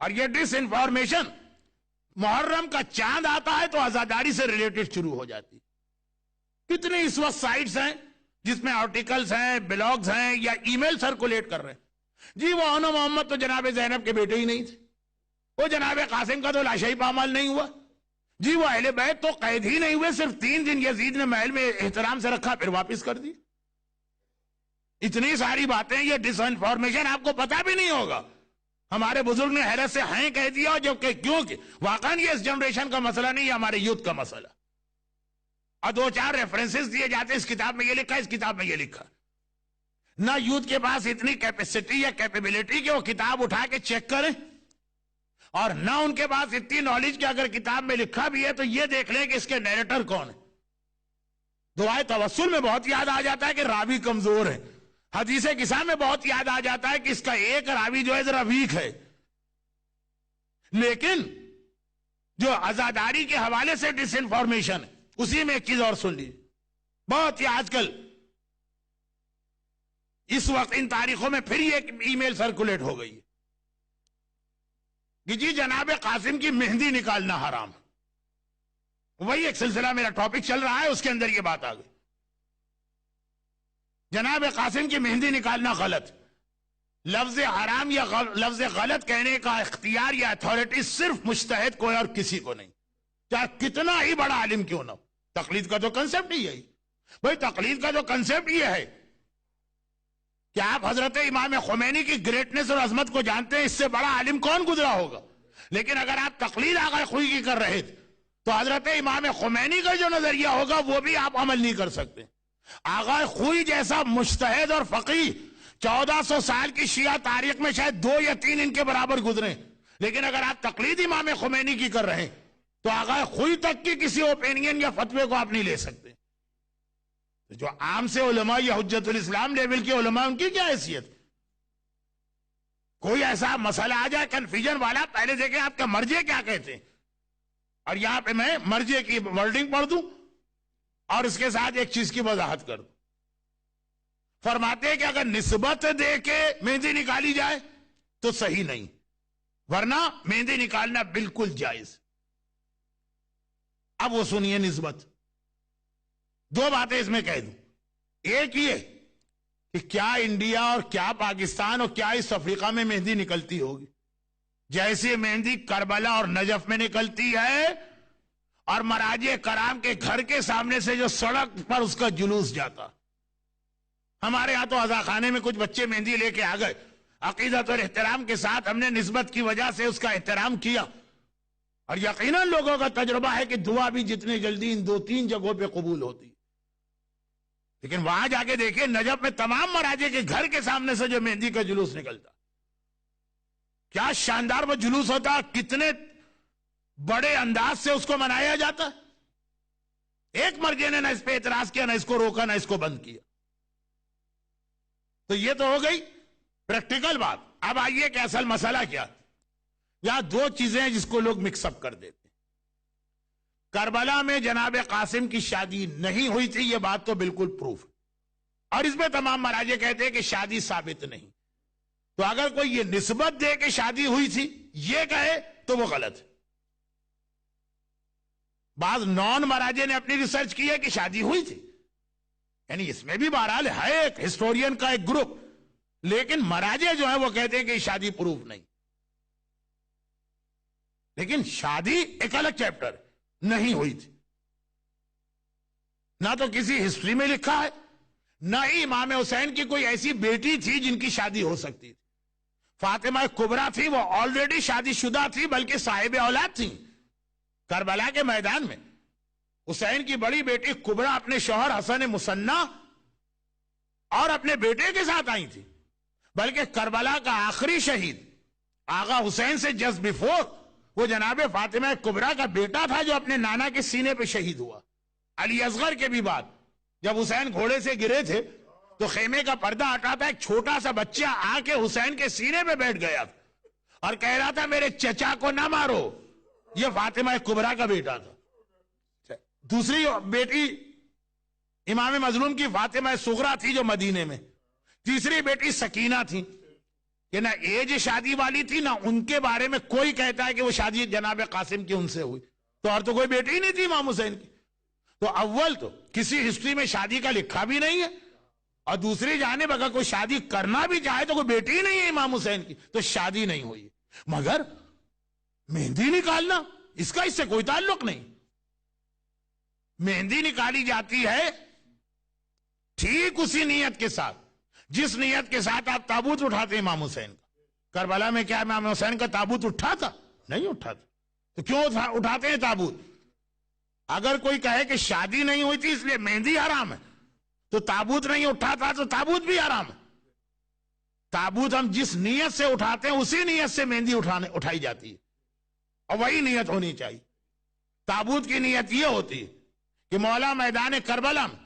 اور یہ ڈس انفارمیشن محرم کا چاند آتا ہے تو عزاداری سے ریلیٹڈ شروع ہو جاتی. کتنی اس وقت سائٹس ہیں جس میں آرٹیکلز ہیں، بلاگز ہیں یا ای میل سرکولیٹ کر رہے ہیں. جی وہ انو محمد تو جناب زینب کے بیٹے ہی نہیں تھے، وہ جناب قاسم کا تو لاشعی پامال نہیں ہوا. جی وہ اہل بیت تو قید ہی نہیں ہوئے، صرف 3 دن یزید نے محل میں احترام سے رکھا پھر واپس کر دی. اتنی ساری باتیں، یہ ڈس انفارمیشن آپ کو پتا بھی نہیں ہوگا. ہمارے بزرگ نے حیرت سے ہائیں کہہ دیا، جبکہ کیونکہ واقعا یہ اس جنریشن کا مسئلہ نہیں، یہ ہمارے یوتھ کا مسئلہ. اور 2-4 ریفرنسز دیے جاتے ہیں، اس کتاب میں یہ لکھا، اس کتاب میں یہ لکھا. نہ یوتھ کے پاس اتنی کیپیسٹی یا کیپیبلٹی کہ وہ کتاب اٹھا کے چیک کریں، اور نہ ان کے پاس اتنی نالج کہ اگر کتاب میں لکھا بھی ہے تو یہ دیکھ لیں کہ اس کے نیریٹر کون ہے. دعائے توسل میں بہت یاد آ جاتا ہے کہ راوی کمزور ہے. حدیث قصہ میں بہت یاد آ جاتا ہے کہ اس کا ایک راوی جو ہے ذرا ویک ہے. لیکن جو عزاداری کے حوالے سے ڈس انفارمیشن ہے، اسی میں ایک چیز اور سن لیجیے. بہت ہی آج کل اس وقت ان تاریخوں میں پھر یہ ای میل سرکولیٹ ہو گئی ہے کہ جی جناب قاسم کی مہندی نکالنا حرام. وہی ایک سلسلہ میرا ٹاپک چل رہا ہے، اس کے اندر یہ بات آ گئی. جناب قاسم کی مہندی نکالنا غلط. لفظ حرام یا لفظ غلط کہنے کا اختیار یا اتھارٹی صرف مجتہد کو ہے اور کسی کو نہیں، چاہے کتنا ہی بڑا عالم کیوں نہ ہو. تقلید کا تو کنسپٹ ہی ہے بھائی. تقلید کا جو کنسپٹ یہ ہے کہ آپ حضرت امام خمینی کی گریٹنس اور عظمت کو جانتے ہیں، اس سے بڑا عالم کون گزرا ہوگا. لیکن اگر آپ تقلید آغا خوئی کی کر رہے تھے تو حضرت امام خمینی کا جو نظریہ ہوگا وہ بھی آپ عمل نہیں کر سکتے. آغا خوئی جیسا مجتہد اور فقیہ 1400 سال کی شیعہ تاریخ میں شاید 2 یا 3 ان کے برابر گزرے. لیکن اگر آپ تقلید امام خمینی کی کر رہے ہیں تو آغا خوئی تک کی کسی اوپینین یا فتوے کو آپ نہیں لے سکتے. جو عام سے علماء یا حجت الاسلام لیول کے علماء، ان کی کیا حیثیت؟ کوئی ایسا مسئلہ آ جائے کنفیوژن والا، پہلے دیکھیں آپ کا مرجع کیا کہتے ہیں. اور یہاں پہ میں مرجع کی ورڈنگ پڑھ دوں اور اس کے ساتھ ایک چیز کی وضاحت کر دوں. فرماتے ہیں کہ اگر نسبت دے کے مہندی نکالی جائے تو صحیح نہیں، ورنہ مہندی نکالنا بالکل جائز. اب وہ سنیے نسبت. 2 باتیں اس میں کہہ دوں. ایک یہ کہ کیا انڈیا اور کیا پاکستان اور کیا اس افریقہ میں مہندی نکلتی ہوگی جیسے مہندی کربلا اور نجف میں نکلتی ہے، اور مراجع کرام کے گھر کے سامنے سے جو سڑک پر اس کا جلوس جاتا. ہمارے ہاں تو عزاخانے میں کچھ بچے مہندی لے کے آ گئے، عقیدت اور احترام کے ساتھ ہم نے نسبت کی وجہ سے اس کا احترام کیا، اور یقیناً لوگوں کا تجربہ ہے کہ دعا بھی جتنے جلدی ان 2-3 جگہوں پہ قبول ہوتی. لیکن وہاں جا کے دیکھیں نجف میں تمام مراجع کے گھر کے سامنے سے جو مہندی کا جلوس نکلتا، کیا شاندار وہ جلوس ہوتا، کتنے بڑے انداز سے اس کو منایا جاتا. ایک مرجع نے نہ اس پہ اعتراض کیا، نہ اس کو روکا، نہ اس کو بند کیا. تو یہ تو ہو گئی پریکٹیکل بات. اب آئیے کہ اصل مسئلہ کیا. یہاں 2 چیزیں ہیں جس کو لوگ مکس اپ کر دیتے ہیں. کربلا میں جناب قاسم کی شادی نہیں ہوئی تھی، یہ بات تو بالکل پروف ہے، اور اس میں تمام مراجع کہتے ہیں کہ شادی ثابت نہیں. تو اگر کوئی یہ نسبت دے کہ شادی ہوئی تھی یہ کہے تو وہ غلط ہے. بعض نان مراجع نے اپنی ریسرچ کی ہے کہ شادی ہوئی تھی، یعنی اس میں بھی بہرحال ہے ایک ہسٹورین کا ایک گروپ، لیکن مراجع جو ہیں وہ کہتے ہیں کہ شادی پروف نہیں. لیکن شادی ایک الگ چیپٹر نہیں ہوئی تھی. نہ تو کسی ہسٹری میں لکھا ہے، نہ ہی امام حسین کی کوئی ایسی بیٹی تھی جن کی شادی ہو سکتی تھی. فاطمہ کبریٰ تھی، وہ آلریڈی شادی شدہ تھی، بلکہ صاحب اولاد تھی. کربلا کے میدان میں حسین کی بڑی بیٹی کبریٰ اپنے شوہر حسن مثنیٰ اور اپنے بیٹے کے ساتھ آئی تھی. بلکہ کربلا کا آخری شہید آغا حسین سے جسٹ بیفور وہ جناب فاطمہ کبریٰ کا بیٹا تھا جو اپنے نانا کے سینے پہ شہید ہوا. علی اصغر کے بھی بعد جب حسین گھوڑے سے گرے تھے تو خیمے کا پردہ ہٹا تھا، ایک چھوٹا سا بچہ آ کے حسین کے سینے پہ بیٹھ گیا اور کہہ رہا تھا میرے چچا کو نہ مارو. یہ فاطمہ کبریٰ کا بیٹا تھا. دوسری بیٹی امام مظلوم کی فاطمہ صغریٰ تھی جو مدینے میں. تیسری بیٹی سکینہ تھی کہ نہ ایج شادی والی تھی، نہ ان کے بارے میں کوئی کہتا ہے کہ وہ شادی جناب قاسم کی ان سے ہوئی، تو اور تو کوئی بیٹی ہی نہیں تھی امام حسین کی. تو اول تو کسی ہسٹری میں شادی کا لکھا بھی نہیں ہے، اور دوسری جانب اگر کوئی شادی کرنا بھی چاہے تو کوئی بیٹی ہی نہیں ہے امام حسین کی، تو شادی نہیں ہوئی. مگر مہندی نکالنا اس کا اس سے کوئی تعلق نہیں. مہندی نکالی جاتی ہے ٹھیک اسی نیت کے ساتھ جس نیت کے ساتھ آپ تابوت اٹھاتے ہیں امام حسین کا. کربلا میں کیا امام حسین کا تابوت اٹھا تھا؟ نہیں اٹھا تھا. تو کیوں اٹھاتے ہیں تابوت؟ اگر کوئی کہے کہ شادی نہیں ہوئی تھی اس لیے مہندی حرام ہے، تو تابوت نہیں اٹھا تھا تو تابوت بھی حرام ہے. تابوت ہم جس نیت سے اٹھاتے ہیں اسی نیت سے مہندی اٹھائی جاتی ہے، اور وہی نیت ہونی چاہیے. تابوت کی نیت یہ ہوتی ہے کہ مولا میدان کربلا میں